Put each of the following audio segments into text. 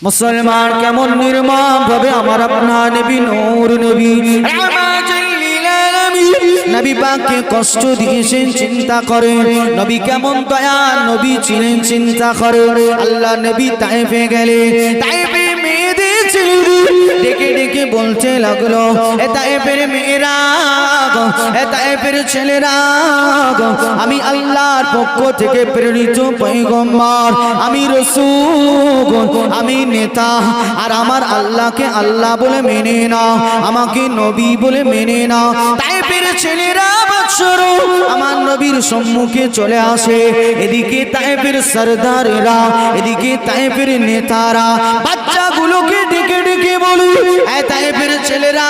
মুসলমান কেমন নির্মম ভাবে আমার আপনার নবী নূর নবী নবী পাককে কষ্ট দিয়েছেন চিন্তা করেন। নবী কেমন দয়া নবী ছিলেন চিন্তা করেন। আল্লাহ নবী তায়েফে গেলেন, তায়েফে মেয়েদের ছেলেদের ডেকে ডেকে বলতে লাগলো, এ তায়েফের মেয়েরা, এ তায়েফের ছেলেরা, আমি আল্লাহর পক্ষ থেকে প্রেরিত পয়গম্বর, আমি রাসূল, আমি নেতা, আর আমার আল্লাহকে আল্লাহ বলে মেনে না, আমাকে নবী বলে মেনে না। তায়েফের ছেলেরা বাদশারা আমার নবীর সম্মুখে চলে আসে। এদিকে তায়েফের সরদারেরা, এদিকে তায়েফের নেতারা বাচ্চাগুলোকে ডেকে ডেকে বলে, এ তায়েফের ছেলেরা,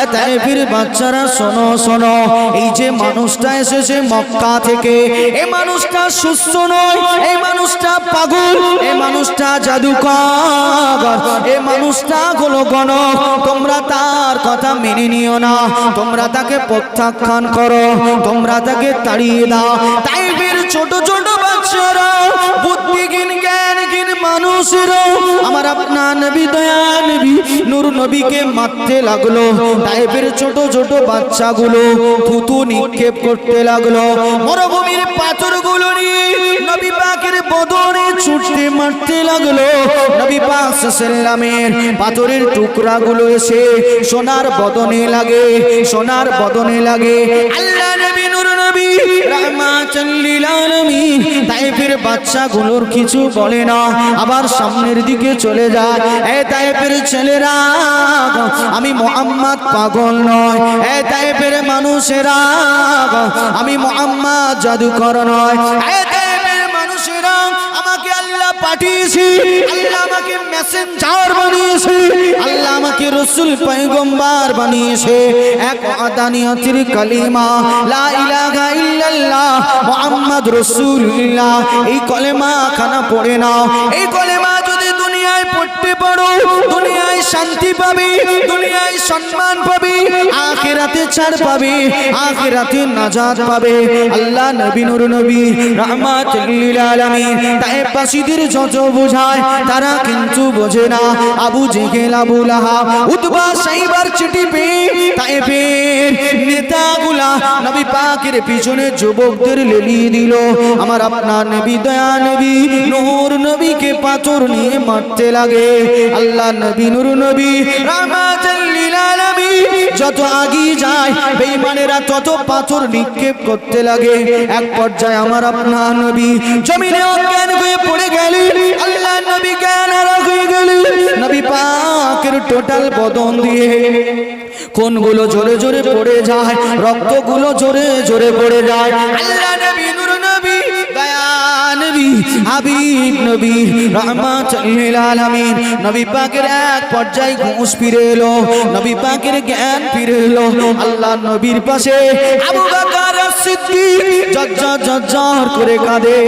এ তায়েফের বাচ্চারা, শোনো শোনো, এই যে মানুষটা এসেছে মক্কা থেকে, এই মানুষটা সুস্থ নয়, এই মানুষটা পাগল, এই মানুষটা জাদুকর, এই মানুষটা হলো গণক, তোমরা তার কথা মেনে নিও না, তোমরা তাকে প্রত্যাখ্যান করো, তোমরা তাকে তাড়িয়ে দাও। তাইফের ছোট ছোট বাচ্চারা, বুদ্ধিহীন জ্ঞানহীন মানুষেরা আমার আপনার নবী দয়া নবী নূর নবীকে মারতে লাগলো। তাইফের ছোট ছোট বাচ্চাগুলো থুতু নিক্ষেপ করতে লাগলো। মরুভূমির পাথরগুলো নিয়ে নবী পাকের বদনে ছুটতে মারতে লাগলো। নবী পাক সাল্লামের পাথরের টুকরাগুলো এসে সোনার বদনে লাগে, সোনার বদনে লাগে। আল্লাহ নবী নূর নবী রাহমাতুল লিল আলামিন তায়েফের বাচ্চাগুলোর কিছু বলে না, আবার সামনের দিকে চলে যায়। এ তায়েফের ছেলেরা, আমি মুহাম্মদ পাগল নয়, এ তায়েফের মানুষেরা, আমি মুহাম্মদ জাদুকর নয়, এ তায়েফের মানুষেরা, আমাকে আল্লাহ পাঠিয়েছে, আল্লাহ আমাকে মেসেঞ্জার বানিয়েছে, আল্লাহ আমাকে রাসূল পয়গম্বর বানিয়েছে। এক আদানিয়াতের কালিমা লা ইলাহা ইল্লাল্লাহ মুহাম্মদ রাসূলুল্লাহ, এই কলেমা খানা পড়ে নাও। এই কলেমা যদি দুনিয়ায় পড়তে পারো, দুনিয়ায় শান্তি পাবে, দুনিয়ায় সম্মান পাবে, আখিরাতে ছাড় পাবে, আখিরাতে নাজাত পাবে। আল্লাহ নবী নূর নবী রাহমাতুল লিল আলামিন তায়েফবাসীদের যত বোঝায় তারা কিন্তু বোঝে না। আবু জেহেল, আবু লাহাব, উতবা, সাইবার চিঠি পেয়ে তায়েফের নেতাগুলা নবী পাকের পিছনে যুবকদের লেলিয়ে দিল। আমার আপনার নবী দয়া নবী নূর নবীকে পাথর নিয়ে মারতে লাগে। আল্লাহ নবী নূর নবী রাহমাতুল লিল আলামিন যত আগিয়ে যায় বেঈমানেরা তত পাথর নিক্ষেপ করতে লাগে। এক পর্যায়ে আমার আপনার নবী জমিনে অজ্ঞান হয়ে পড়ে গেলেন। আল্লাহ নবী জ্ঞান হারা হয়ে গেলেন। নবী পাকের টোটাল বদন দিয়ে কোনগুলো জোরে জোরে পড়ে যায়, রক্তগুলো জোরে জোরে পড়ে যায়। আল্লাহ নবী নূর নবী দয়া নবী হাবিব নবী রাহমাতুল লিল আলামিন নবী পাকের এক পর্যায়ে হুঁশ ফিরে এলো, নবী পাকের জ্ঞান ফিরে এলো। আল্লাহ নবীর পাশে আবু বকর সিদ্দিক জজ্জর জজ্জর করে কাঁদে,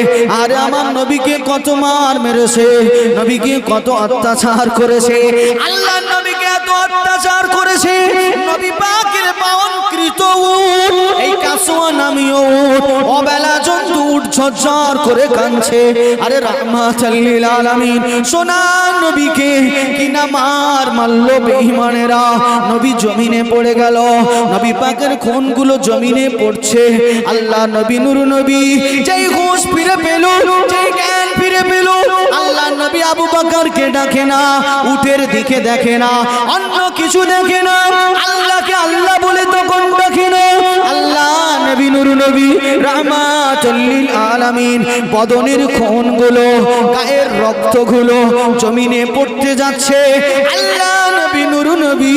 আর আমার নবীকে কত মার মেরেছে, নবীকে কত অত্যাচার করেছে, আল্লাহ নবীকে এত অত্যাচার করেছে। নবী পাকের পাওয়ানকৃত উট, এই কাসওয়া নামীয় উট, অবেলা জন্তু উট ঝরঝর করে কাঁদছে। আরে রাহমাতুল লিল আলামিন সোনার নবীকে কিনা মারলো বেঈমানেরা। নবী জমিনে পড়ে গেল, নবী পাকের খুনগুলো জমিনে পড়ছে। আল্লাহ নবী নূর নবী যেই হুঁশ ফিরে পেল, যেই জ্ঞান ফিরে পেল, আল্লাহ নবী আবু বকরকে ডাকে না, উটের দিকে দেখে না, অন্য কিছু দেখে না, আল্লাহকে আল্লাহ বলে তখন ডাকে না। আল্লাহ নবী নূর নবী রাহমাতুল লিল আলামিন বদনের খুনগুলো, গায়ের রক্তগুলো জমিনে পড়তে যাচ্ছে। আল্লাহ নবী নূর নবী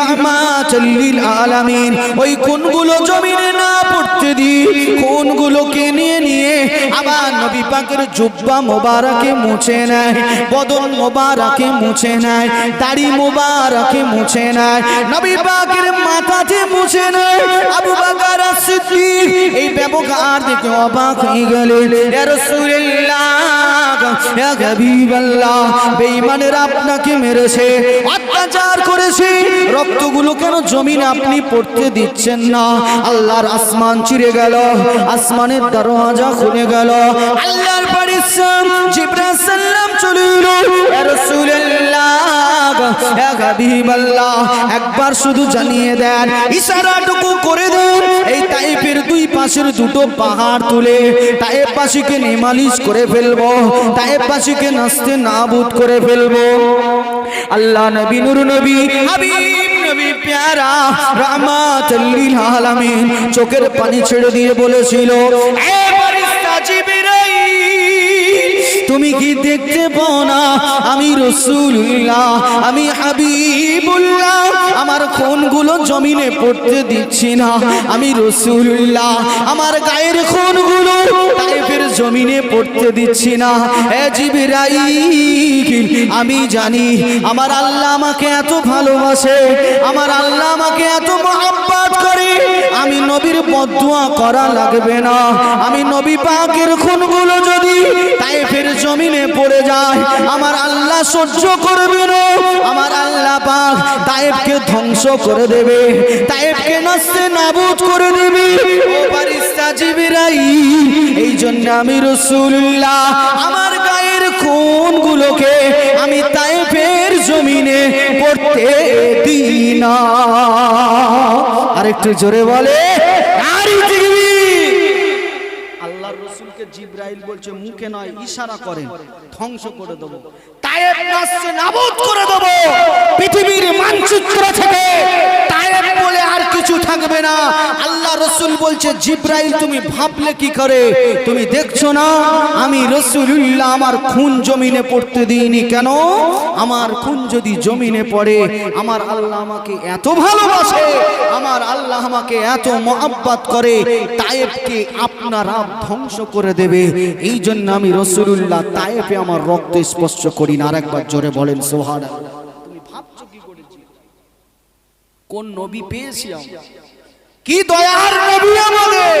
রাহমাতুল লিল আলামিন ওই খুনগুলো জমিনে না পড়তে দি খুনগুলোকে নিয়ে নিয়ে আবার নবী পাকের জুব্বা মোবারকে মুছে নেয়, বদন মোবারকে মুছে নেয়, দাড়ি মোবারকে মুছে নেয়, নবী পাকের মাথাতে মুছে নেয়। আবু বকর সিদ্দিক এই ব্যবহার দেখে অবাক হয়ে গেলেন। ইয়া রাসূলুল্লাহ, ইয়া হাবিবাল্লাহ, বেঈমানেরা আপনাকে মেরেছে, অত্যাচার করেছে, রক্তগুলো কেন জমিনে আপনি পড়তে দিচ্ছেন না? আল্লাহর আসমান চিরে গেল, আসমানের দরওয়াজা খুলে গেল, আল্লাহর ফেরেশতা জিবরাইল সাল্লাম চলে এলো। ইয়া ইয়া হাবিবাল্লাহ একবার শুধু জানিয়ে দেন, ইশারাটুকু করে দেন, এই তায়েফের দুই পাশের দুটো পাহাড় তুলে তায়েফবাসীকে নিমালিশ করে ফেলবো, তায়েফবাসীকে নাস্তে নাবুদ করে ফেলবো। আল্লাহ নবী নূর নবী হাবিব নবী প্যারা রাহমাতুল লিল আলামিন চোখের পানি ছেড়ে দিয়ে বলেছিল, এ ফেরেশতা জিবরাইল, তুমি কি দেখতে পাও না আমি রাসূলুল্লাহ, আমি হাবিবুল্লাহ, আমার খুনগুলো জমিনে পড়তে দিচ্ছি না, আমি রাসূলুল্লাহ, আমার গায়ের খুনগুলো তায়েফের জমিনে পড়তে দিচ্ছি না। হে জিবরাইল, আমি জানি আমার আল্লাহ আমাকে এত ভালোবাসে, আমার আল্লাহ আমাকে এত মহব্বত করে, আমি নবীর বদদুয়া করা লাগবে না, আমি নবী পাকের খুনগুলো যদি তায়েফের জমিনে পড়ে যায় আমার আল্লাহ সহ্য করবে না, আমার আল্লাহ পাক তায়েফকে ধ্বংস করে দেবে, তায়েফকে নাস্তে নাবুদ করে দেবে। ও ফেরেশতা জিবরাইল, এই জন্য আমি রাসূলুল্লাহ আমার গায়ের খুনগুলোকে আমি তায়েফের জমিনে পড়তে দিই না। আরেকটু জোরে বলে নারী তাকবীর। আল্লাহর রাসূলকে জিবরাইল বলছে মুখে নয় ইশারা করেন, ধ্বংস করে দেব, তায়েফ নাস্তে নাবুদ করে দেব, পৃথিবীর মানচিত্র থেকে তায়েফ বলে আর কিছু থাকবে না। আল্লাহ রাসূল বলছে জিবরাইল তুমি ভাবলে কি করে, তুমি দেখছো না আমি রাসূলুল্লাহ আমার খুন জমিনে পড়তে দিইনি কেন? আমার খুন যদি জমিনে পড়ে আমার আল্লাহ আমাকে এত ভালোবাসে, আমার আল্লাহ আমাকে এত মহব্বত করে, তায়েফকে আপনারা ধ্বংস করে দেবে, এই জন্য আমি রাসূলুল্লাহ তায়েফে আমার রক্ত স্পর্শ করি না। আরেকবার জোরে বলেন সুবহানাল্লাহ। তুমি ভাবছো কি করেছি, কোন নবী পেয়েছি আমরা, কি দয়ার নবী আমাদের।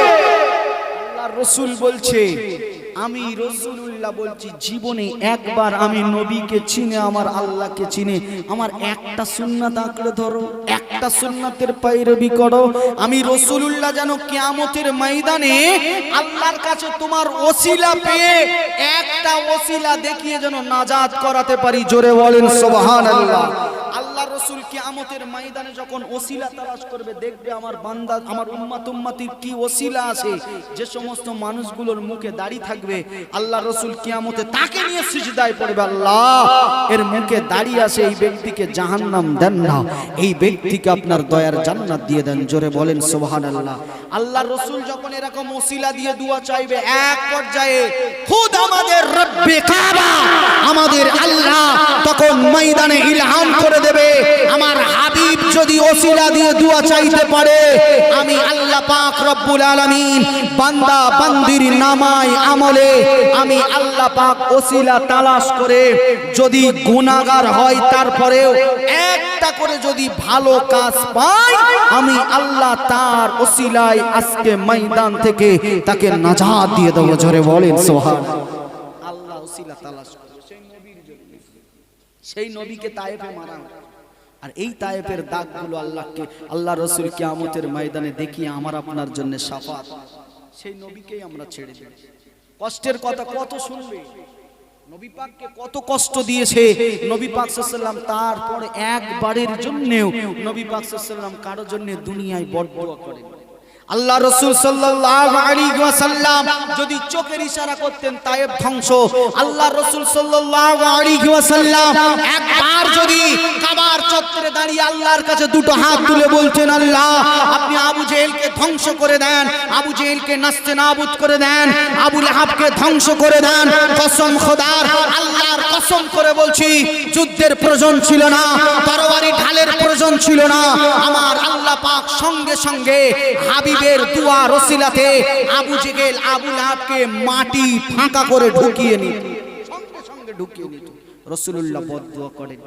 আল্লাহর রাসূল বলছে আমি রাসূলুল্লাহ বলছি জীবনে একবার আমি নবীকে চিনে আমার আল্লাহকে চিনে আমার একটা সুন্নাত আঁকড়ে ধরো, একটা সুন্নাতের পায়রবি করো, আমি রাসূলুল্লাহ যেন কিয়ামতের ময়দানে আল্লাহর কাছে তোমার ওসিলা পেয়ে একটা ওসিলা দেখিয়ে যেন নাজাত করাতে পারি। জোরে বলেন সুবহানাল্লাহ। আল্লাহ রাসূল কিয়ামতের ময়দানে যখন ওসিলা তালাশ করবে দেখবে আমার বান্দা আমার উম্মতির কি ওসিলা আছে, যে সমস্ত মানুষগুলোর মুখে দাড়ি থাকবে আল্লাহ রাসূল কিয়ামতে তাকে নিয়ে সিজদায় পড়বে, আল্লাহ এর মুখে দাড়ি আছে, এই ব্যক্তিকে জাহান্নাম দেন না, এই ব্যক্তিকে আপনার দয়ার জান্নাত দিয়ে দেন। জোরে বলেন সুবহানাল্লাহ। আল্লাহ রাসূল যখন এরকম ওসিলা দিয়ে দোয়া চাইবে এক পর্যায়ে খুদ আমাদের রব্বে কাবা আমাদের আল্লাহ তখন ময়দানে ইলহাম করে দেবে, আমার হাবিব যদি ওসিলা দিয়ে দোয়া চাইতে পারে আমি আল্লাহ পাক রব্বুল আলামিন বান্দা বান্দির নামায় আমলে আমি আল্লাহ পাক ওসিলা তালাশ করে যদি গুনাহগার হয় তারপরেও একটা করে যদি ভালো কাজ পাই আমি আল্লাহ তার ওসিলায় আজকে ময়দান থেকে তাকে নাজাত দিয়ে দেব। জোরে বলেন সুবহানাল্লাহ। আল্লাহ ওসিলা তালাশ করে সেই নবীর জন্য, সেই নবীকে তায়েফে মারা, আর এই তায়েফের দাগগুলো আল্লাহকে আল্লাহ রাসূল কিয়ামতের ময়দানে দেখিয়ে আমার আপনার জন্য শাফাত, সেই নবীকেই আমরা ছেড়ে দিই। কষ্টের কথা কত শুনবে, নবী পাককে কত কষ্ট দিয়েছে নবী পাক সাল্লাল্লাহু আলাইহি ওয়াসাল্লাম, তারপরে একবারের জন্যও নবী পাক সাল্লাল্লাহু আলাইহি ওয়াসাল্লাম কারোর জন্য দুনিয়ায় বড়দোয়া করেন। আল্লাহ রাসূল সাল্লাল্লাহু আলাইহি ওয়াসাল্লাম যদি চোখের ইশারা করতেন তায়েফ ধ্বংস, আল্লাহ রাসূল সাল্লাল্লাহু আলাইহি ওয়াসাল্লাম একবার যদি কাবার চত্বরে দাঁড়িয়ে আল্লাহর কাছে দুটো হাত তুলে বলতেন আল্লাহ আপনি আবু জেহেলকে ধ্বংস করে দেন, আবু জেহেলকে নাস্তে নাবুদ করে দেন, আবু লাহাবকে ধ্বংস করে দেন, কসম খোদার আল্লাহর কসম করে বলছি যুদ্ধের প্রয়োজন ছিল না, তরবারি ঢালের প্রয়োজন ছিল না, আমার আল্লাহ পাক সঙ্গে সঙ্গে হাবিবের দুয়ার ওসিলাতে আবু জেহেল আবু লাহাবকে মাটি ফাঁকা করে ঢুকিয়ে নিত, সঙ্গে সঙ্গে ঢুকিয়ে নিত। রাসূলুল্লাহ বদদুয়া করেন,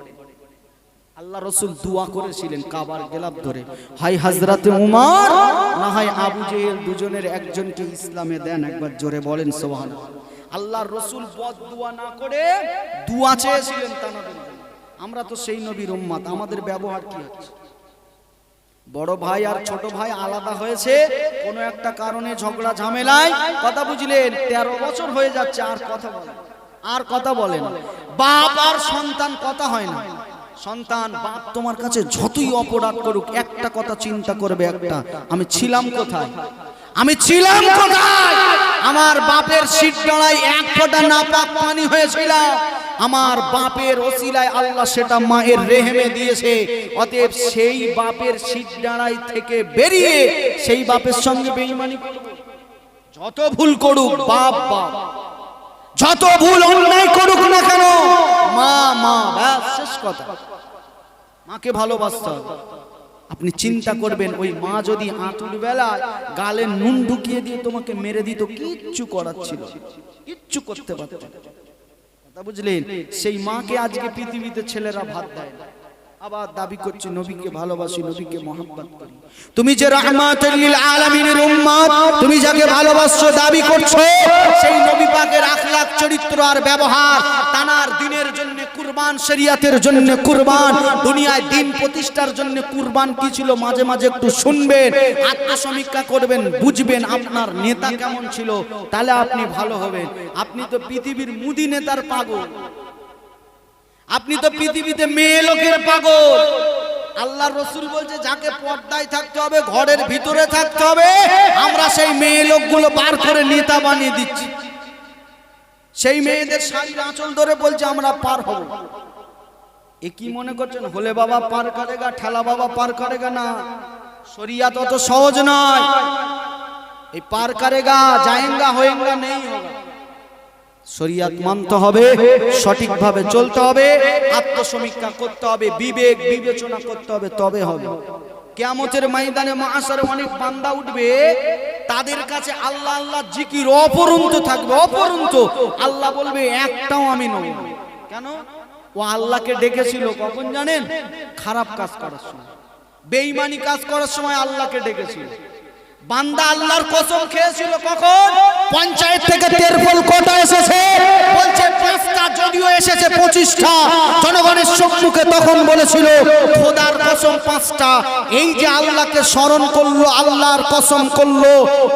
আল্লাহ রাসূল দোয়া করেছিলেন কাবার গেলাপ ধরে, হাই হযরতে উমর না হয় আবু জেহেল দুজনের একজনকে ইসলামে দেন। একবার জোরে বলেন সুবহানাল্লাহ। আল্লাহর রাসূল বদদুয়া না করে দোয়া চেয়েছিলেন তানাদের। আমরা তো সেই নবীর উম্মত, আমাদের ব্যবহার কি হচ্ছে? বড় ভাই আর ছোট ভাই আলাদা হয়েছে কোনো একটা কারণে ঝগড়া ঝামেলায়, কথা বুঝলেন 13 বছর হয়ে যাচ্ছে আর কথা বলেন, আর কথা বলেন, বাপ আর সন্তান কথা হয় না, সন্তান বাপ তোমার কাছে যতই অপরাধ করুক একটা কথা চিন্তা করবে, একটা, আমি ছিলাম কোথায়, আমি ছিলাম কোথায়? আমার বাপের শীত ডলায় এক ফোঁটা নাপাক পানি হয়েছিল, আমার বাপের ওসিলায় আল্লাহ সেটা মায়ের রেহেমে দিয়েছে। অতএব সেই বাপের শীত ডলায় থেকে বেরিয়ে সেই বাপের সঙ্গে বেঈমানি করব। যত ভুল করুক বাপ বাপ, যত ভুল অন্যায় করুক না কেন মা মা, ব্যাস শেষ কথা। মাকে ভালোবাসতে হবে। আপনি চিন্তা করবেন ওই মা যদি আঁতুর বেলায় গালে নুন ঢুকিয়ে দিয়ে তোমাকে মেরে দিত, কিচ্ছু করার ছিল, কিচ্ছু করতে পারত না, কথা বুঝলেন? সেই মাকে আজকে পৃথিবীতে ছেলেরা ভাত দেয় না, আবার দাবি করছে নবীকে ভালোবাসি, নবীকে মহব্বত করি। তুমি যে রাহমাতুল লিল আলামিনের উম্মত, তুমি যাকে ভালোবাসছো দাবি করছো, সেই নবী পাকের আখলাক চরিত্র আর ব্যবহার তানার দিনের জন্য কুরবান, শরিয়াতের জন্য কুরবান, দুনিয়ায় দিন প্রতিষ্ঠার জন্য কুরবান কি ছিল মাঝে মাঝে একটু শুনবেন, আত্মসমীক্ষা করবেন, বুঝবেন আপনার নেতা কেমন ছিল, তাহলে আপনি ভালো হবেন। আপনি তো পৃথিবীর মুদি নেতার পাগল, আপনি তো পৃথিবীতে মেয়ে লোকের পাগল। আল্লাহর রাসূল বলছে যাকে পর্দায় থাকতে হবে, ঘরের ভিতরে থাকতে হবে, আমরা সেই মেয়ে লোকগুলো বার করে নেতা বানিয়ে দিচ্ছি। সেই মেয়েদের শাড়ির আঁচল ধরে বলছে আমরা পার হব। এ কি মনে করছেন হলে বাবা পার করেগা, ঠেলা বাবা পার করেগা? না, শরিয়াত অত সহজ নয়। এই পার করেগা যায়েঙ্গা হয়েঙ্গা নেই হবে, শরিয়াত মানতে হবে, সঠিকভাবে চলতে হবে, আত্মসমীক্ষা করতে হবে, বিবেক বিবেচনা করতে হবে, তবে হবে। কিয়ামতের ময়দানে মাশারে অনেক বান্দা উঠবে, তাদের কাছে আল্লাহ আল্লাহ জিকির অপরন্ত থাকবে, অপরন্ত। আল্লাহ বলবে একটাও আমি নই। কেন? ও আল্লাহকে ডেকেছিল কখন জানেন? খারাপ কাজ করার সময়, বেঈমানি কাজ করার সময় আল্লাহকে ডেকেছিল। বান্দা আল্লাহর কসম খেয়েছিল কখন? পঞ্চায়েত থেকে তেরফল কোটা এসেছে, বলছে 5টা, যদিও এসেছে 25টা জনগণের সম্মুখে, তখন বলেছিল খোদার কসম 5টা। এই যে আল্লাহকে স্মরণ করলো, আল্লাহর কসম করলো,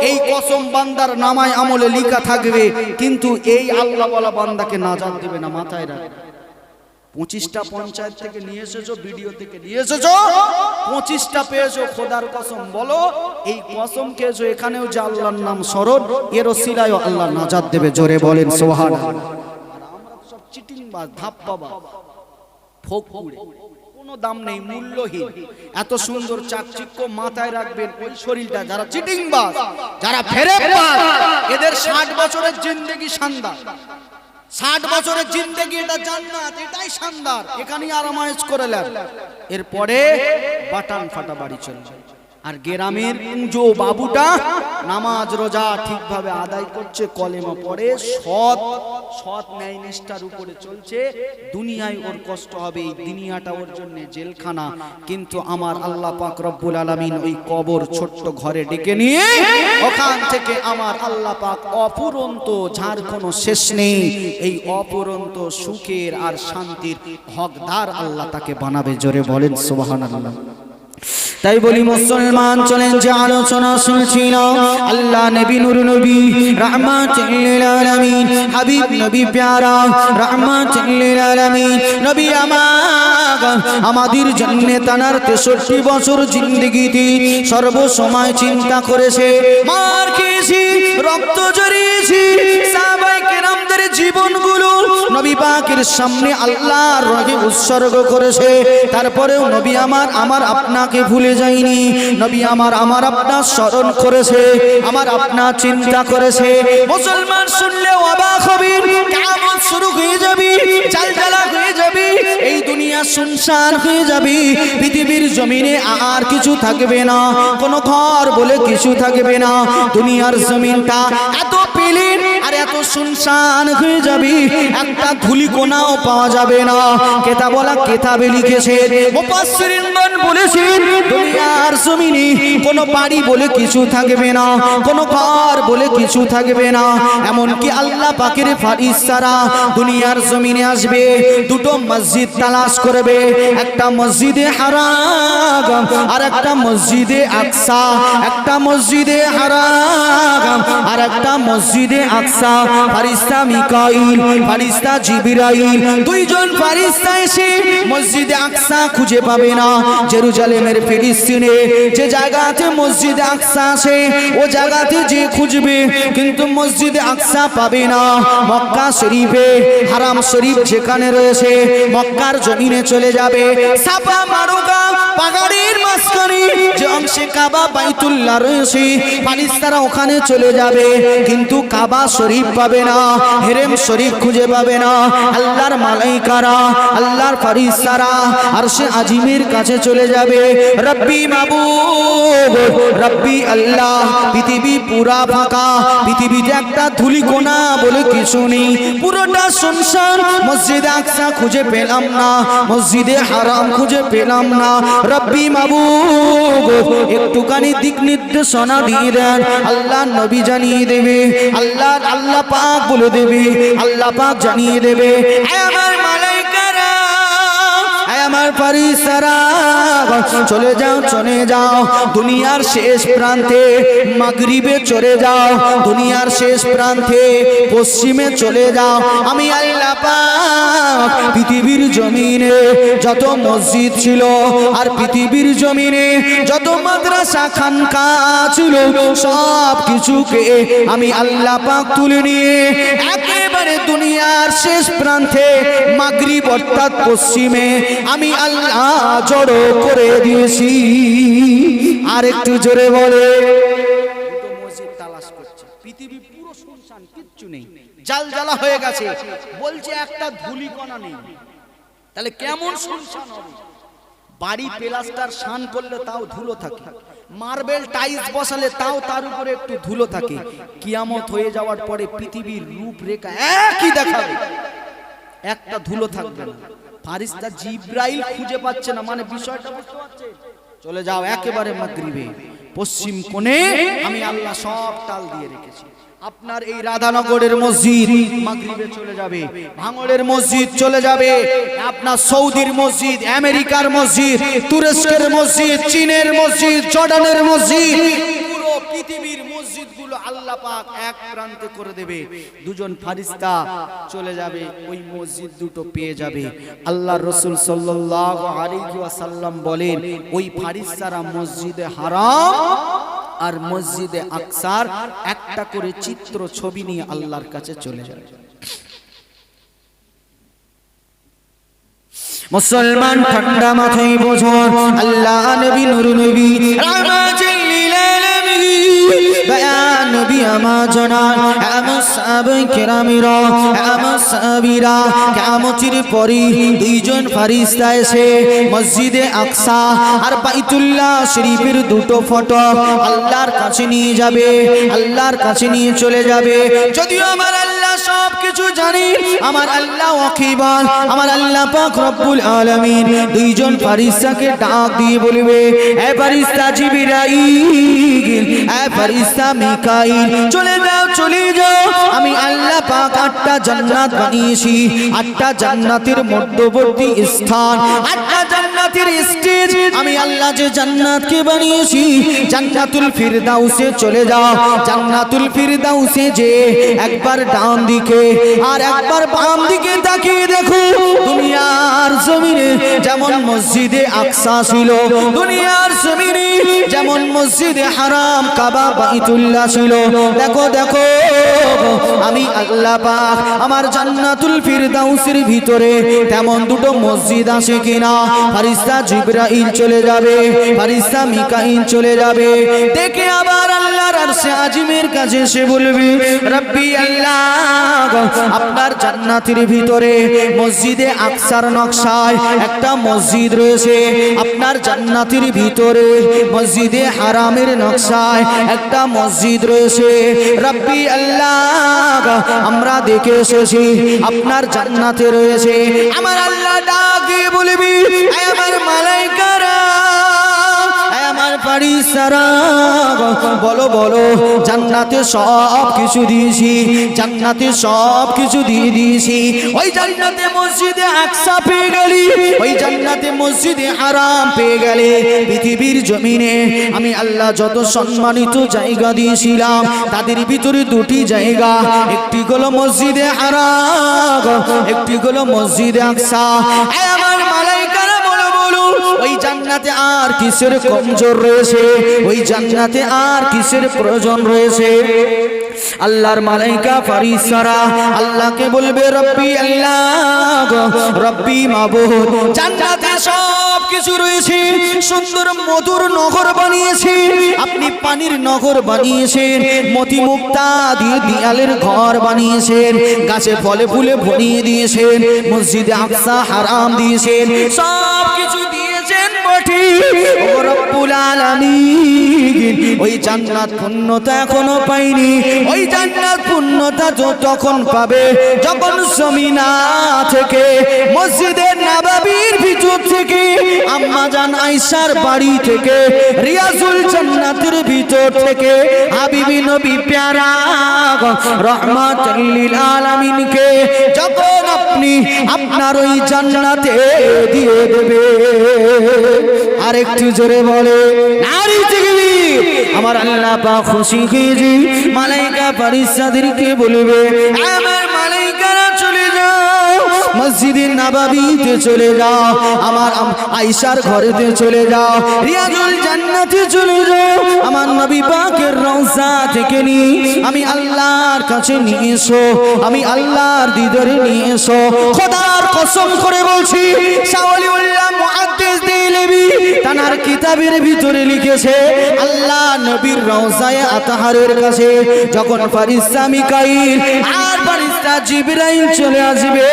এই কসম বান্দার নামায় আমলে লেখা থাকবে, কিন্তু এই আল্লাহ বলা বান্দাকে নাজাত দিবে না। মাথায় রাখ, 25টা পঞ্চায়েত থেকে নিয়ে এসেছো, ভিডিও থেকে নিয়ে এসেছো, 25টা পেয়েছো, খোদার কসম বলো এই কসম খেয়েছো, এখানেও যে আল্লাহর নাম স্মরণ, এর ওসিলায় আল্লাহ নাজাত দেবে। জোরে বলেন সুবহানাল্লাহ। আর আমরা তো সব চিটিংবাজ, ধাপ্পাবাজ, ফকুড়ে, কোনো দাম নেই, মূল্যহীন। এত সুন্দর চাকচিক্য, মাথায় রাখবেন ওই শরীরটা যারা চিটিংবাজ, যারা ফেরেববাজ, এদের 60 বছরের জিন্দেগি শানদার, 60 বছরের জিন্দেগি এটা জান্নাত, এটাই শানদার, এখানেই আরামায়েশ করে নেন। এরপরে বাটান ফাটা বাড়ি চলবে। আর গ্রামের পুজো বাবুটা নামাজ রোজা ঠিকভাবে আদায় করছে, কলেমা পড়ে, সৎ সৎ ন্যায় নিষ্ঠার উপরে চলছে, দুনিয়ায় ওর কষ্ট হবে, এই দুনিয়াটা ওর জন্য জেলখানা। কিন্তু আমার আল্লাহ পাক রব্বুল আলামিন ওই কবর ছোট্ট ঘরে ডেকে নিয়ে ওখান থেকে আমার আল্লাহ পাক অপুরন্ত, যার কোনো শেষ নেই, এই অপুরন্ত সুখের আর শান্তির হকদার আল্লাহ তাকে বানাবে। জোরে বলেন সুবহানাল্লাহ। তাই বলি মুসলমান, চলেন যে আলোচনা শুনছিলাম, আল্লাহ নবী, নূর নবী, রাহমাতুল লিল আলামিন, হাবিব নবী প্যারা, রাহমাতুল লিল আলামিন নবী আমাদের জন্য তানার 63 বছর জিন্দেগিতে সর্বসময় চিন্তা করেছে, মার খেয়েছি, রক্ত ঝরিয়েছি, সাহাবায়ে কেরামদের জীবনগুলো নবী পাকের সামনে আল্লাহর রাহে উৎসর্গ করেছে। তারপরেও নবী আমার আপনাকে ভুলে যায়নি, নবী আমার আপনার স্মরণ করেছে, আমার আপনার চিন্তা করেছে। মুসলমান শুনলে অবাক হবেন, কিয়ামত শুরু হয়ে যাবে, জালজালা হয়ে যাবে, এই দুনিয়া শুনশান হয়ে যাবে, পৃথিবীর জমিনে আর কিছু থাকবে না, কোনো ঘর বলে কিছু থাকবে না, দুনিয়ার জমিনটা এত প্লেন আর এত শুনশান হয়ে যাবে, একটা ধুলিকণাও পাওয়া যাবে না। কেতাবে লিখেছেন, মুফাসসিরিনগণ বলেছেন, দুনিয়ার জমিনে কোনো বাড়ি বলে কিছু থাকবে না, কোনো ঘর বলে কিছু থাকবে না। এমন কি আল্লাহ পাকের ফেরেশতারা দুনিয়ার জমিনে আসবে, দুটো মসজিদ মসজিদ তালাশ করবে, একটা মসজিদে হারাম আর একটা মসজিদে আকসা, একটা মসজিদে হারাম আর একটা মসজিদে আকসা। ফারিস্তা মিকাইল, ফারিস্তা জিবরাইল, দুইজন ফারিস্তা এসে মসজিদে আকসা খুঁজে পাবে না। জেরুজালেমের ফিলিস্তিনে যে জায়গাতে মসজিদে আকসা আছে ও জায়গাতে যে খুঁজবে, কিন্তু মসজিদে আকসা পাবে না। মক্কা শরীফে হারাম শরীফ যেখানে রয়েছে মক্কার জমিনে চলে যাবে। সাফা মারুকা পাহাড়ের মাঝখানে যে অংশে কাবা বাইতুল্লাহ রয়েছে ফারিস্তারা ওখানে চলে যাবে, কিন্তু কাবা শরীফ পাবে না, হেরেম শরীফ খুঁজে পাবে না। আল্লাহর মালাইকারা, আল্লাহর ফারিস্তারা আরশে আজিমের কাছে চলে যাবে। রব্বি মাবুদ, রব্বি আল্লাহ। পৃথিবী পুরা ফাঁকা, পৃথিবীতে একটা ধুলিকণা বলে কিছু নেই, পুরোটা শুনশান। মসজিদে আকসা খুঁজে পেলাম না, মসজিদে হারাম খুঁজে পেলাম না। রব্বি মাবুদ, একটুখানি দিক নির্দেশনা দিয়ে দেন। আল্লাহ নবী জানিয়ে দেবে, আল্লাহ পাক বলে দেবে, আল্লাহ পাক জানিয়ে দেবে। আমার মালাইকারা, আমার ফারিস্তারা, চলে যাও, চলে যাও দুনিয়ার শেষ প্রান্তে, মাগরিবে চলে যাও, দুনিয়ার শেষ প্রান্তে পশ্চিমে চলে যাও। আমি আল্লাহ পাক পৃথিবীর জমিনে যত মসজিদ ছিল আর পৃথিবীর জমিনে যত মাদ্রাসা খানকা ছিল সব কিছুকে আমি আল্লাহ পাক তুলে নিয়ে একেবারে দুনিয়ার শেষ প্রান্তে মাগরিব অর্থাৎ পশ্চিমে আমি আল্লাহ জড়ো করে দিয়েছি। আর একটু জোরে বলে, মসজিদ তালাশ করছে, পৃথিবী পুরো শুনশান, কিচ্ছু নেই, জালজালা হয়ে গেছে, বলছে একটা ধুলিকণা নেই। তাহলে কেমন শুনশান হবে? বাড়ি প্লাস্টার শান করলে তাও ধুলো থাকে, মার্বেল টাইলস বসালে তাও তার উপরে একটু ধুলো থাকে। কিয়ামত হয়ে যাওয়ার পরে পৃথিবীর রূপরেখা একই দেখাবে, একটা ধুলো থাকবে না। ফারিস্তা জিবরাইল খুঁজে পাচ্ছে না, মানে বিষয়টা বুঝতে পারছে। চলে যাও একেবারে মাগরিবে পশ্চিম কোণে আমি আল্লাহ সব টাল দিয়ে রেখেছি। আপনার এই রাধানগরের মসজিদ মাগরিবে চলে যাবে, ভাঙড়ের মসজিদ চলে যাবে, আপনার সৌদির মসজিদ, আমেরিকার মসজিদ, তুরস্কের মসজিদ, চীনের মসজিদ, জর্ডানের মসজিদ, পুরো পৃথিবীর মসজিদগুলো আল্লাহ পাক এক প্রান্তে করে দেবে। দুজন ফারিস্তা চলে যাবে, ওই মসজিদ দুটো পেয়ে যাবে। আল্লাহর রাসূল সাল্লাল্লাহু আলাইহি ওয়াসাল্লাম বলেন, ওই ফারিস্তারা মসজিদে হারাম আর মসজিদে আকসার একটা করে চিত্র ছবি নিয়ে আল্লাহর কাছে চলে যাবে। মুসলমান ঠান্ডা মাথায় বোঝো, আল্লাহ নবী নূর নবী রাহমাতুল লিল আলামিন বায়ান নবী আমার জানান আমার সাহাবায়ে কেরামেরা, আমার সাহাবীরা কিয়ামতের পরে দুইজন ফারিস্তা এসে মসজিদে আকসা আর বাইতুল্লাহ শরীফের দুটো ফটো আল্লাহর কাছে নিয়ে যাবে, আল্লাহর কাছে নিয়ে চলে যাবে। যদিও আমার আল্লাহ সব কিছু জানি, আমার আল্লাহ ওয়াকিবাল, আমার আল্লাহ পাক রব্বুল আলামিন দুইজন ফারিস্তাকে ডাক দিয়ে বলবে, এ ফারিস্তা জিবরাইল, এ ফারিস্তা মিকাইল, চলে যাও, চলে যাও। আমি আল্লাহ পাক 8টা জান্নাত বানিয়েছি, 8টা জান্নাতের মধ্যবর্তী স্থান, 8টা জান্নাতের স্টেজ আমি আল্লাহ যে জান্নাতকে বানিয়েছি, জান্নাতুল ফিরদাউসে চলে যাও। জান্নাতুল ফিরদাউসে যে একবার ডান দিকে আর একবার বাম দিকে তাকিয়ে দেখো, দুনিয়ার জমিনে যেমন মসজিদে আকসা ছিল, দুনিয়ার জমিনে যেমন মসজিদে হারাম কাবা বাইতুল্লাহ ছিল, দেখো দেখো আমি আল্লাহ পাক আমার জান্নাতুল ফিরদাউসের ভিতরে তেমন দুটো মসজিদ আছে কিনা। ফারিস্তা জিবরাইল চলে যাবে, ফারিস্তা মিকাইল চলে যাবে, দেখে আবার আল্লাহর আরশে আজিমের কাছে এসে বলবে, রব্বি আল্লাহ, আপনার জান্নাতের ভিতরে মসজিদে আকসার নকশায় একটা মসজিদ রয়েছে, আপনার জান্নাতের ভিতরে মসজিদে হারামের নকশায় একটা মসজিদ রয়েছে। রব্বি আল্লাহ, আমরা দেখে এসেছি আপনার জান্নাতে রয়েছে। আমার আল্লাহ ডাক দিয়ে বলবি, আমার মালাইকারা, আমার ফারিস্তারা বলো বলো, জান্নাতে সব কিছু দিয়েছি, জান্নাতে সব কিছু দিয়ে দিয়েছি। ওই জান্নাতে মসজিদে আকসা পেয়ে গেলি, ওই জান্নাতে মসজিদে হারাম পেয়ে গেলে। পৃথিবীর জমিনে আমি আল্লাহ যত সম্মানিত জায়গা দিয়েছিলাম তাদের ভিতরে দুটি জায়গা, একটি হলো মসজিদে হারাম, একটি হলো মসজিদে আকসা। আমার মালাইকারা বলো বলো, ওই জান্নাতে আর কিসের কমজোর রয়েছে, ওই জান্নাতে আর কিসের প্রয়োজন রয়েছে? আল্লাহর মালাইকা ফারিস্তারা আল্লাহকে বলবে, রব্বি আল্লাহ, রব্বি মাবুদ, জান্নাতে সব কিছু রয়েছে, সুন্দর মধুর নগর বানিয়েছে আপনি, পানির নগর বানিয়েছেন, মতি মুক্তা দিয়ে দেয়ালের ঘর বানিয়েছেন, গাছে ফলে ফুলে ভরিয়ে দিয়েছেন, মসজিদে আকসা হারাম দিয়েছেন, সব কিছু দিয়েছেন বটে ও রব্বুল আলামিন। ওই জান্নাত পূর্ণতা এখনো পাইনি, ওই জান্নাত পূর্ণতা তখন পাবে যখন জমিনা থেকে মসজিদের নববীর ভিতর থেকে আম্মা জান আয়েশার বাড়ি থেকে রিয়াজুল জান্নাতের ভিতর থেকে হাবিবি নবী প্যারা রহমাতুল লিল আলামিনকে যখন আপনি আপনার ওই জান্নাতে দিয়ে দেবে। আর একটু জোরে বলে নারী তাকবীর। আমার আল্লাহ পাক খুশি হয়ে মালাইকা ফারিস্তাদেরকে বলবে, আমার মালাইকারা চলে যাও মসজিদে নববীতে চলে যাও, আমার আয়েশার ঘরেতে চলে যাও, রিয়াজুল জান্নাতে চলে যাও, আমার নবী পাকের রওজা থেকে নিয়ে আমি আল্লাহর কাছে নিয়ে এসো, আমি আল্লাহর দিদারে নিয়ে এসো। খোদার কসম করে বলছি, শাওয়ালিউল্লাহ মুহাদ্দিস দেহলভী তার কিতাবের ভিতরে লিখেছে, আল্লাহ নবীর রওজায়ে আতহারের কাছে যখন ফেরেশতা মিকাইল আর ফেরেশতা জিবরাইল চলে আসবে,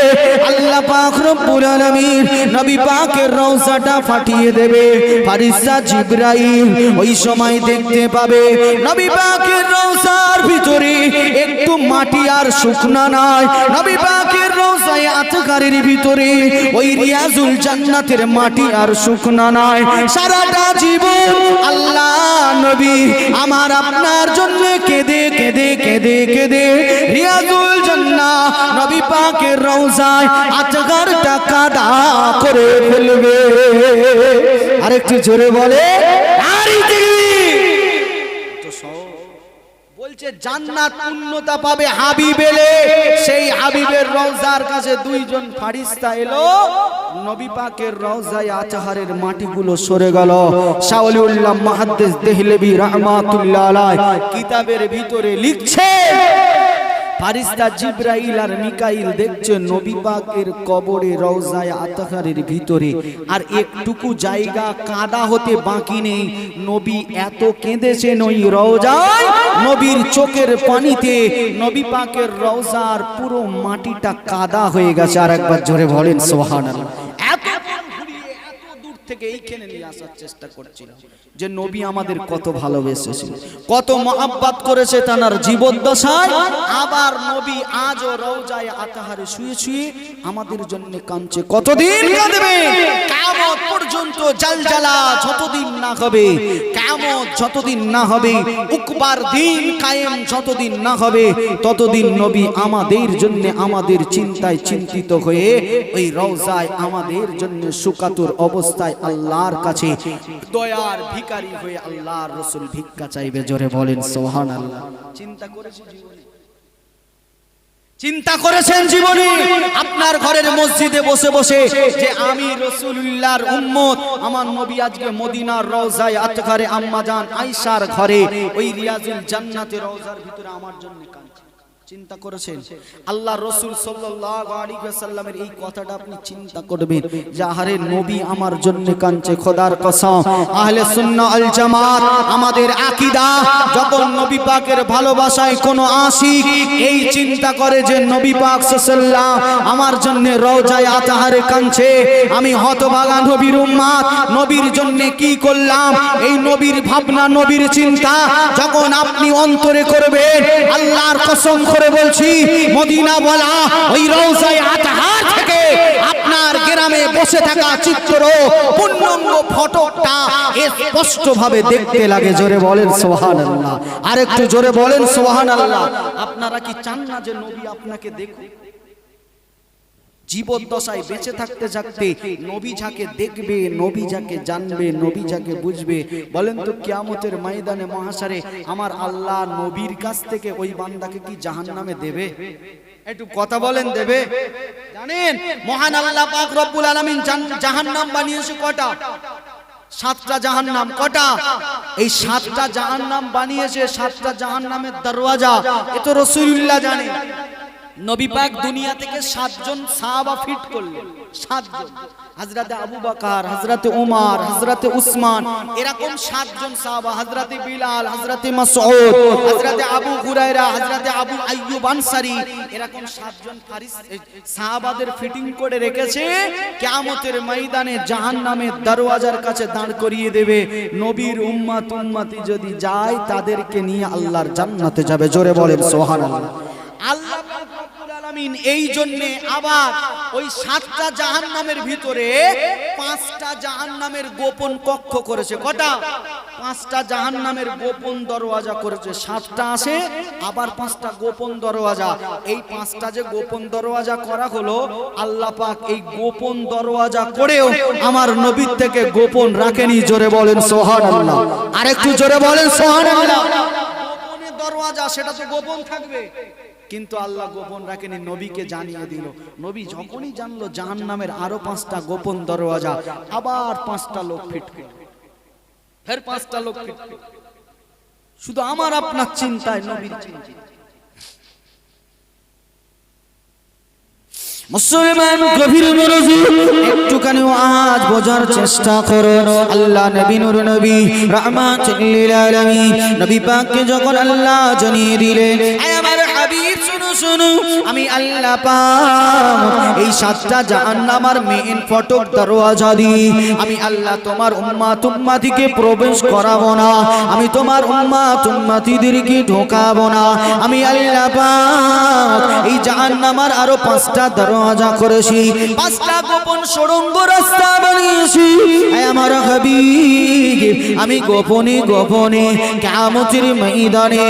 আল্লাহ পাক রব্বুল আলামিন নবী পাকের রওজাটা ফাটিয়ে দেবে। ফেরেশতা জিবরাইল ওই সময় দেখতে পাবে নবী পাকের রওজার ভিতরে একটু মাটি আর শুকনা নাই, নবী পাকের রওজায়ে আতহারের ভিতরে ওই রিয়াজুল জান্নাতের মাটি আর শুকনা নাই। সারাটা জীবন আল্লাহ নবী আমার আপনার জন্য কেঁদে কেঁদে কেঁদে কেঁদে রিয়াজুল জান্নাত নবী পাকের রওজায় আতহারটা কাদা করে ফেলবে। আরেকটু জোরে বলে নারী বলছে, জান্নাত পূর্ণতা পাবে হাবিবেলে। সেই হাবিবের রওজার কাছে দুইজন ফেরেশতা এলো, নবী পাকের রওজায় আতহারের মাটিগুলো সরে গেল। শাওয়ালিউল্লাহ মুহাদ্দিস দেহলভী রাহমাতুল্লাহ আলাইহি কিতাবের ভিতরে লিখছে, ফেরেশতা জিবরাইল আর মিকাইল দেখছে নবী পাকের কবরে রওজায়ে আতহারের ভিতরে আর একটুকু জায়গা কাদা হতে বাকি নেই। নবী এত কেঁদেছেন ওই রওজায়, নবীর চোখের পানিতে নবী পাকের রওজার পুরো মাটিটা কাদা হয়ে গেছে। আর একবার জোরে বলেন সুবহানাল্লাহ। এত দূর থেকে এইখানে নিয়ে আসার চেষ্টা করছিল যে নবী আমাদের কত ভালোবেসেছে, কত মহব্বত করেছে তার জীবদ্দশায়। আবার নবী আজও রওজায়ে আতহারে শুয়ে শুয়ে আমাদের জন্য কাঁদছে। কতদিন কাঁদবে? কিয়ামত পর্যন্ত জালজালা যতদিন না হবে, কিয়ামত যতদিন না হবে, উকবার দিন কায়েম যতদিন না হবে, ততদিন নবী আমাদের জন্য আমাদের চিন্তায় চিন্তিত হয়ে ওই রওজায় আমাদের জন্য সুকাতুর অবস্থায় আল্লাহর কাছে দয়ার ভিখারি হয়ে আল্লাহর রাসূল ভিক্ষা চাইবে। জোরে বলেন সুবহানাল্লাহ। চিন্তা করেছেন জীবনে, চিন্তা করেছেন জীবনে আপনার ঘরের মসজিদে বসে বসে যে আমি রাসূলুল্লাহর উম্মত, আমার নবী আজকে মদিনার রওজায়ে আতহারে আম্মা জান আয়েশার ঘরে ওই রিয়াজুল জান্নাতের রওজার ভিতরে আমার জন্য কাঁদছে। চিন্তা করেছেন? আল্লাহ রাসূল সাল্লাল্লাহু আলাইহি ওয়াসাল্লামের এই কথাটা আপনি চিন্তা করবেন যে আহারে নবী আমার জন্য কাঁদছে। খোদার কসম, আহলে সুন্নাহ আল জামাত আমাদের আকীদা, যখন নবী পাকের ভালোবাসায় কোনো আশিক এই চিন্তা করে যে নবী পাক সাল্লাল্লাহু আমার জন্য রওজায়ে আতহারে কাঁদছে, আমি হতভাগা নবীর উম্মত, নবীর জন্য কি করলাম, এই নবীর ভাবনা নবীর চিন্তা যখন আপনি অন্তরে করবেন, আল্লাহর কসম করে বলছি মদিনা বলা ওই রওজায়ে আতহার থেকে আপনার গ্রামে বসে থাকা চিত্র পূর্ণাঙ্গ ফটোটা স্পষ্ট ভাবে দেখতে লাগে। জোরে বলেন সুবহানাল্লাহ, আর একটু জোরে বলেন সুবহানাল্লাহ। আপনারা কি চান না যে নবী আপনাকে দেখুক? জীবদ্দশায় বেঁচে থাকতে থাকতে নবী যাকে দেখবে, নবী যাকে জানবে, নবী যাকে বুঝবে, বলেন তো কিয়ামতের ময়দানে মহাশারে আমার আল্লাহ নবীর কাছ থেকে ওই বান্দাকে কি জাহান্নামে দেবে? একটু কথা বলেন, দেবে? জানেন মহান আল্লাহ পাক রব্বুল আলামিন জাহান্নাম বানিয়েছে কটা? 7টা জাহান্নাম। কটা? এই 7টা জাহান্নাম বানিয়েছে, 7টা জাহান্নামের দরওয়াজা। এ তো রাসূলুল্লাহ জানে। নবী পাক দুনিয়া থেকে 7 জন সাহাবা ফিট করলেন। 7 জন, হযরতে আবু বকর, হযরতে ওমর, হযরতে উসমান, এরকম 7 জন সাহাবা, হযরতে বিলাল, হযরতে মাসউদ, হযরতে আবু হুরায়রা, হযরতে আবু আইয়ুব আনসারী, এরকম 7 জন সাহাবাদের ফিটিং করে রেখেছে। কিয়ামতের ময়দানে জাহান্নামের দরওয়াজার কাছে দাঁড় করিয়ে দেবে। নবীর উম্মত উম্মতি যদি যায় তাদেরকে নিয়ে আল্লাহর জান্নাতে যাবে। জোরে বলেন সুবহানাল্লাহ। আল্লাহ পাক রব্বুল আলামিন এই জন্য আবার ওই 7টা জাহান্নামের ভিতরে 5টা জাহান্নামের গোপন কক্ষ করেছে। কটা? 5টা জাহান্নামের গোপন দরওয়াজা করেছে। 7টা আসে, আবার 5টা গোপন দরওয়াজা। এই 5টা যে গোপন দরওয়াজা করা হলো, আল্লাহ পাক এই গোপন দরওয়াজা করেও আমার নবীর থেকে গোপন রাখেনি। জোরে বলেন সুবহানাল্লাহ, আরেকটু জোরে বলেন সুবহানাল্লাহ। গোপনের দরওয়াজা সেটা তো গোপন থাকবে, কিন্তু আল্লাহ গোপন রাখেনি, নবীকে জানিয়ে দিল। নবী যখনই জানলো জাহান্নামের আরো 5টা গোপন দরওয়াজা, আবার 5টা লোক ফিট, ফের 5টা লোক ফিট। শুধু আমার আপনার চিন্তায় নবীর চিন্তা। মুসলমান গভীর মনোযোগ, একটুখানি আজ বোঝার চেষ্টা করো। আল্লাহ নবী নূর নবী রাহমাতুল লিল আলামিন নবী পাককে যখন আল্লাহ জানিয়ে দিলেন, হে আমার হাবিব শুনো শুনো, আমি আল্লাহ পাক এই 7টা জাহান্নামের মেইন ফটক দরওয়াজা দিয়ে আমি আল্লাহ তোমার উম্মত উম্মতিকে প্রবেশ করাবো না, আমি তোমার উম্মত উম্মতিদেরকে ঢোকাবো না। আমি আল্লাহ পাক এই জাহান্নামের আরো 5টা দরওয়াজা করেছি, 5টা গোপন সুড়ঙ্গ রাস্তা বানিয়েছি। হে আমার হাবিব, আমি গোপনে গোপনে কিয়ামতের ময়দানে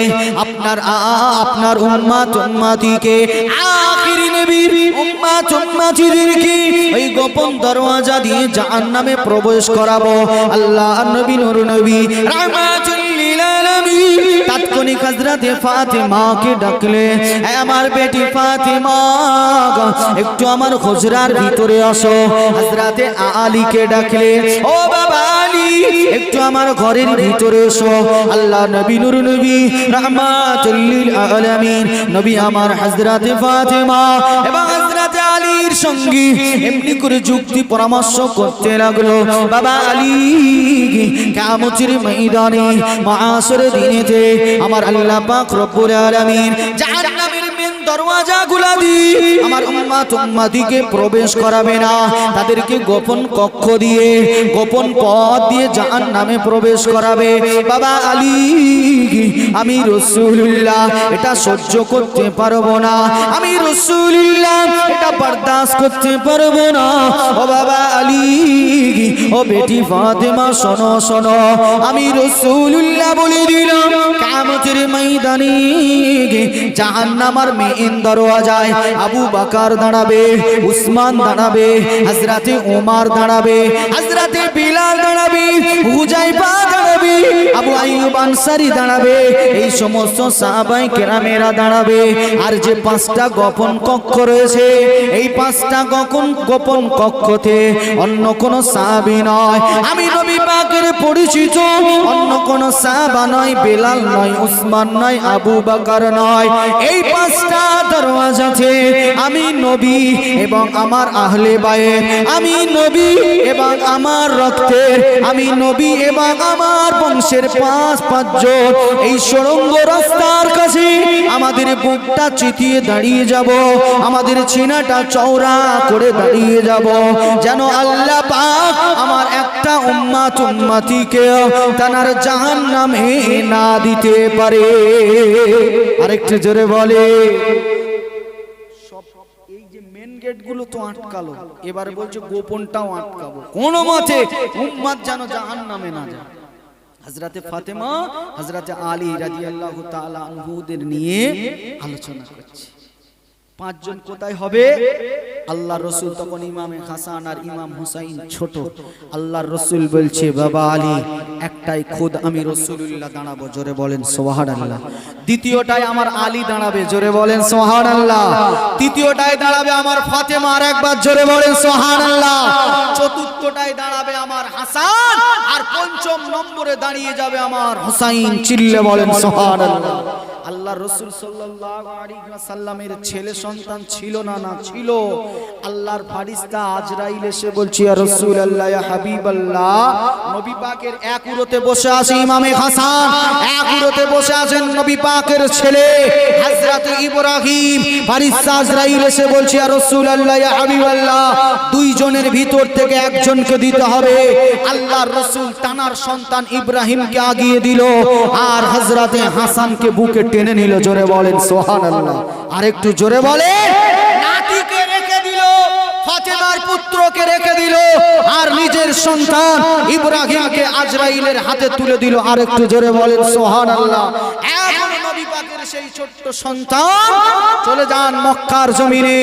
আপনার উম্মত উম্মতিকে, আখিরি নবীর উম্মত উম্মতিদেরকে ওই গোপন দরওয়াজা দিয়ে জাহান্নামে প্রবেশ করাবো। আল্লাহ নবী নূর নবী রাহমাতুল লিল আলামিন তাৎক্ষণিক হযরতে ফাতেমাকে ডাকলে, হে আমার বেটি ফাতেমা, একটু আমার হুজরার ভিতরে আসো। হযরতে আলীকে ডাকলে, ও বাবা আলী, একটু আমার ঘরের ভিতরে এসো। আল্লাহ নবী নূর নবী রাহমাতুল লিল আলামিন নবী আমার হযরতে ফাতেমা এবং হযরতে আলীর সঙ্গে এমনি করে যুক্তি পরামর্শ করতে লাগলো। বাবা আলী, কিয়ামতের ময়দানে মাআশরের দিনেতে আমার আল্লাহ পাক রব্বুল আলামিন জাহান্নামের মেন দরওয়াজাগুলো দিয়ে আমার উম্মত উম্মতিকে প্রবেশ করাবে না, তাদেরকে গোপন কক্ষ দিয়ে, গোপন পথ দিয়ে জাহান্নামে প্রবেশ করাবে। বাবা আলী, আমি রাসূলুল্লাহ এটা সহ্য করতে পারবো না, আমি রাসূলুল্লাহ এটা বরদাস্ত করতে পারবো না। ও বাবা আলী, ও বেটি ফাতেমা, শোনো শোনো, আমি রাসূলুল্লাহ বলে দিলাম, কিয়ামতের ময়দানে জাহান্নামের মেইন দরওয়াজায় আবু বকর দাঁড়াবে, উসমান দাঁড়াবে, হযরতে ওমর দাঁড়াবে, হযরতে বিলাল দাঁড়াবে, হুযায়ফা দাঁড়াবে, আবু আইয়ুব আনসারী দাঁড়াবে, এই সমস্ত সাহাবায়ে কেরামেরা দাঁড়াবে। আর যে 5টা গোপন কক্ষ রয়েছে, এই 5টা গোপন কক্ষতে অন্য কোন সাহাবী নয়, আমি নবী পাকের পরিচিত অন্য কোন সাহাবা নয়, বিলাল নয়, উসমান নয়, আবু বকর নয়, এই 5টা দরওয়াজাতে আমি নবী এবং আমার আহলে বায়েত, আমি নবী এবং আমার রক্তের, আমি নবী এবং আমার বংশের 5 জন এই সুড়ঙ্গ রাস্তার কাছে আমাদের বুকটা চিতিয়ে দাঁড়িয়ে যাব, আমাদের সিনাটা চওড়া করে দাঁড়িয়ে যাব, যেন আল্লাহ পাক আমার একটা উম্মত উম্মতিকে তার জাহান্নামে না দিতে পারে। আরেকটু জোরে বলে। সব এই যে মেন গেটগুলো তো আটকালো, এবারে বলছে গোপনটাও আটকাবো, কোন মতে উম্মাত যেন জাহান্নামে না যায়। হযরতে ফাতেমা হযরতে আলী রাদিয়াল্লাহু তাআলা আনহুদের নিয়ে আলোচনা করছে। পাঁচজন কোথায় হবে? আল্লাহ রসুল তখন ইমামে হাসান আর ইমাম হুসাইন ছোট। আল্লাহর রসুল বলছে বাবা আলী একটাই খুদ আমি রসুলুল্লাহ দাঁড়াবো, জোরে বলেন সুবহানাল্লাহ। দ্বিতীয়টায় আমার আলী দাঁড়াবে, জোরে বলেন সুবহানাল্লাহ। তৃতীয়টায় দাঁড়াবে আমার ফাতেমা, আর একবার জোরে বলেন সুবহানাল্লাহ। চতুর্থটায় দাঁড়াবে আমার হাসান, আর পঞ্চম নম্বরে দাঁড়িয়ে যাবে আমার হুসাইন, চিল্লে বলেন সুবহানাল্লাহ। আল্লাহ রসুল সাল্লাল্লাহু আলাইহি ওয়াসাল্লামের ছেলে সন্তান ছিল না? না ছিল। আল্লাহর ফেরেশতা আজরাইল এসে বলছে ইয়া রাসূলুল্লাহ ইয়া হাবিবাল্লাহ, নবী পাকের এক উরতে বসে আছে ইমামে হাসান, এক উরতে বসে আছেন নবী পাকের ছেলে হযরত ইব্রাহিম। ফেরেশতা আজরাইল এসে বলছে ইয়া রাসূলুল্লাহ ইয়া হাবিবাল্লাহ, দুইজনের ভিতর থেকে একজনকে দিতে হবে। আল্লাহর রসুল তানার সন্তান ইব্রাহিমকে আগিয়ে দিল, আর হযরতে হাসানকে বুকে টেনে নিল, জোরে বলেন সুবহানাল্লাহ। আরেকটু জোরে বলেন। নাতিকে রেখে দিল, ফাতেমার পুত্রকে রেখে দিল, আর নিজের সন্তান ইব্রাহিমকে আজরাইলের হাতে তুলে দিল। আরেকটু জোরে বলেন সুবহানাল্লাহ। এখন নবী পাকের সেই ছোট্ট সন্তান চলে যান মক্কার জমিনে।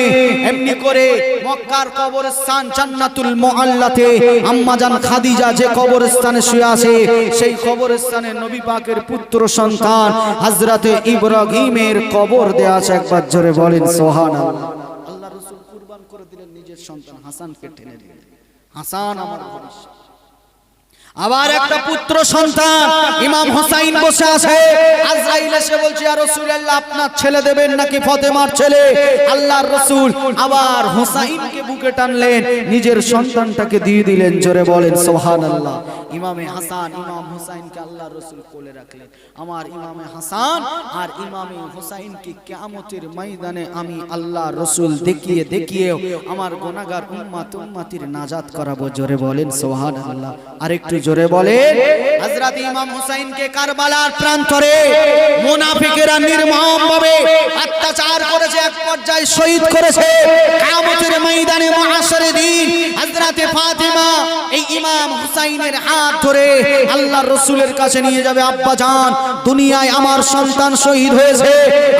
এমনি করে মক্কার কবরস্থান জান্নাতুল মুআল্লাতে আম্মা জান খাদিজা যে কবরস্থানে শুয়ে আছে, সেই কবরস্থানে নবী পাকের পুত্র সন্তান হযরতে ইব্রাহিমের কবর দেয়া আছে। একবার জোরে বলেন সুবহানাল্লাহ। আল্লাহ রাসূল কুরবান করে দিলেন নিজের সন্তান হাসানকে, টেনে দিলেন। হাসান আমার ভবিষ্যৎ। আবার একটা পুত্র সন্তান ইমাম হুসাইন বসে আছে। আজরাইল এসে বলছে ইয়া রাসূলুল্লাহ, আপনার ছেলে দেবেন নাকি ফাতেমার ছেলে? আল্লাহর রাসূল আবার হুসাইনকে বুকে টানলেন, নিজের সন্তানটাকে দিয়ে দিলেন, জোরে বলেন সুবহানাল্লাহ। ইমামে হাসান ইমাম হুসাইনকে আল্লাহর রাসূল কোলে রাখলেন। আমার ইমামে হাসান আর ইমামে হুসাইনকে কিয়ামতের ময়দানে আমি আল্লাহর রাসূল দেখিয়ে দেখিয়ে আমার গুনাহগার উম্মতির নাজাত করাবো, জোরে বলেন সুবহানাল্লাহ। আরেকটু জোরে বলেন। হযরত ইমাম হুসাইনকে কারবালার প্রান্তরে মুনাফিকেরা নির্মমভাবে অত্যাচার করেছে, এক পর্যায়ে শহীদ করেছে। কিয়ামতের ময়দানে মাহশরের দিন হযরত ফাতেমা এই ইমাম হুসাইনের হাত ধরে আল্লাহর রাসূলের কাছে নিয়ে যাবে। আব্বা জান, দুনিয়ায় আমার সন্তান শহীদ হয়েছে,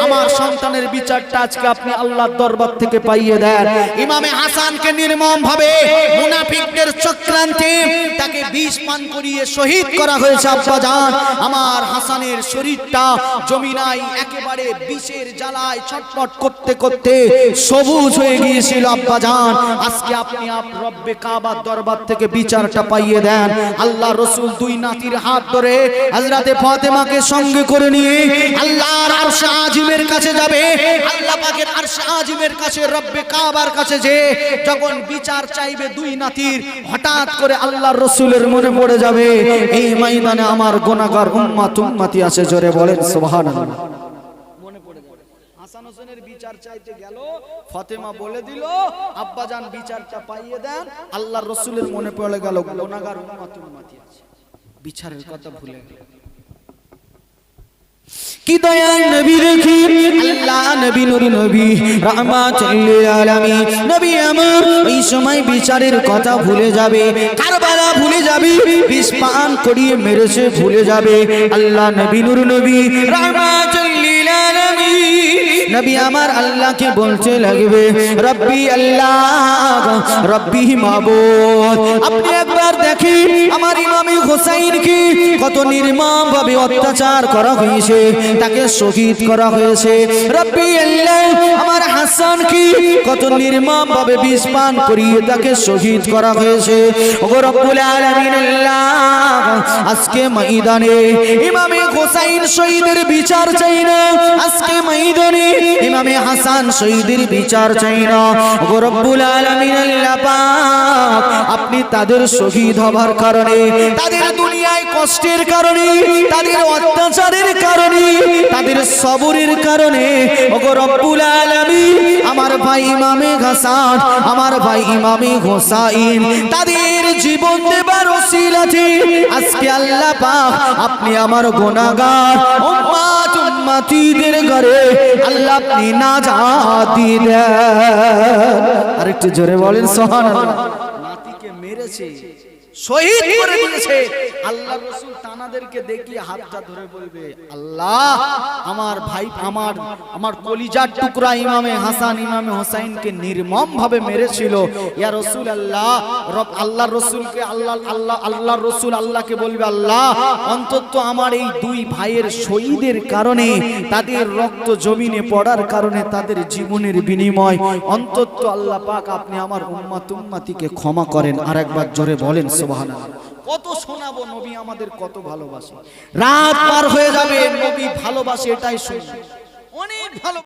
আমার সন্তানের বিচারটা আজকে আপনি আল্লাহর দরবার থেকে পাইয়ে দেন। ইমামে হাসানকে নির্মমভাবে মুনাফিকদের চক্রান্তে তাকে বিষ পান করিয়ে শহীদ করা হয়েছে। আব্বা জান, আমার হাসানের শরীরটা জমিনায় একেবারে বিষের জ্বালায় ছটফট করতে করতে সবুজ হয়ে গিয়েছিল। আব্বা জান, আজকে আপনি রব্বে কাবার দরবার থেকে বিচারটা পাইয়ে দেন। আল্লাহ রাসূল দুই নাতির হাত ধরে হযরতে ফাতেমাকে সঙ্গে করে নিয়ে আল্লাহর আরশ আজিমের কাছে যাবে। আল্লাহ পাকের আরশ আজিমের কাছে রব্বে কাবার কাছে যে যখন বিচার চাইবে দুই নাতির, হঠাৎ করে আল্লাহর রাসূলের মনে পড়ে যাবে এই ময়দানে আমার গুনাহগার উম্মতি আছে, জোরে বলেন সুবহানাল্লাহ। মনে পড়ে যাবে। হাসান হোসেনের বিচার চাইতে গেল, ফাতেমা বলে দিল আব্বা জান বিচারটা পাইয়ে দেন। আল্লাহর রাসূলের মনে পড়ে গেল গুনাহগার উম্মতি আছে, বিচারের কথা ভুলে গেল। কি দয়াল নবী রেখে আল্লাহ নবী নূর নবী রাহমাতুল লিল আলামিন নবী আমার ওই সময় বিচারের কথা ভুলে যাবে, কারবালা ভুলে যাবে, বিষ পান করিয়ে মেরেছে ভুলে যাবে। আল্লাহ নবী নূর নবী রাহমাতুল লিল আলামিন নবী আমার আল্লাহকে বলতে লাগবে রব্বি আল্লাহ, রব্বি মাবুদ। আপনি একবার দেখেন আমার ইমামে হুসাইনকে কত নির্মম ভাবে অত্যাচার করা হয়েছে, তাকে শহীদ করা হয়েছে। রব্বি আল্লাহ, আমার হাসানকে কত নির্মম ভাবে বিষ পান করিয়ে তাকে শহীদ করা হয়েছে। ওগো রব্বুল আলামিন আল্লাহ, আজকে ময়দানে ইমামে হুসাইন শহীদের বিচার চাই না, আজকে ময়দানে ইমামে হাসান শহীদের বিচার চাই না। ওগো রব্বুল আলামিন আল্লাহ পাক, আপনি তাদের শহীদ হবার কারণে, তাদের দুনিয়ায় কষ্টের কারণে, তাদের অত্যাচারের কারণে, তাদের সবরের কারণে, ওগো রব্বুল আলামিন আমার ভাই ইমামে হাসান, আমার ভাই ইমামে হুসাইন, তাদের জীবন দেবার ওসিলাতে আজকে আল্লাহ পাক আপনি আমার গুনাহগার উম্মত উম্মতিদের ঘরে আল্লাহ আপনি নাজাতি দেন। আরেকটু জোরে বলেন সুবহানাল্লাহ। নাতিকে মেরেছে, শহীদ করে দিয়েছে, আল্লাহ রাসূল তানাদেরকে দেখিয়ে হাতটা ধরে বলবে, আল্লাহ আমার ভাই আমার কলিজার টুকরা ইমামে হাসান ইমামে হোসেনকে নির্মম ভাবে মেরেছিল। ইয়া রাসূলুল্লাহ, আল্লাহর রাসূলকে আল্লাহর রাসূল আল্লাহকে বলবে, আল্লাহ অন্তত আমার এই দুই ভাইয়ের শহীদের কারণে, তাদের রক্ত জমিনে পড়ার কারণে, তাদের জীবনের বিনিময় অন্তত আল্লাহ পাক আপনি আমার উম্মতিকে ক্ষমা করেন। আরেকবার জোরে বলেন সুবহানাল্লাহ। কত শোনাবো নবী আমাদের কত ভালোবাসে, রাত পার হয়ে যাবে নবী ভালোবাসে এটাই শুনবো, অনেক ভালো।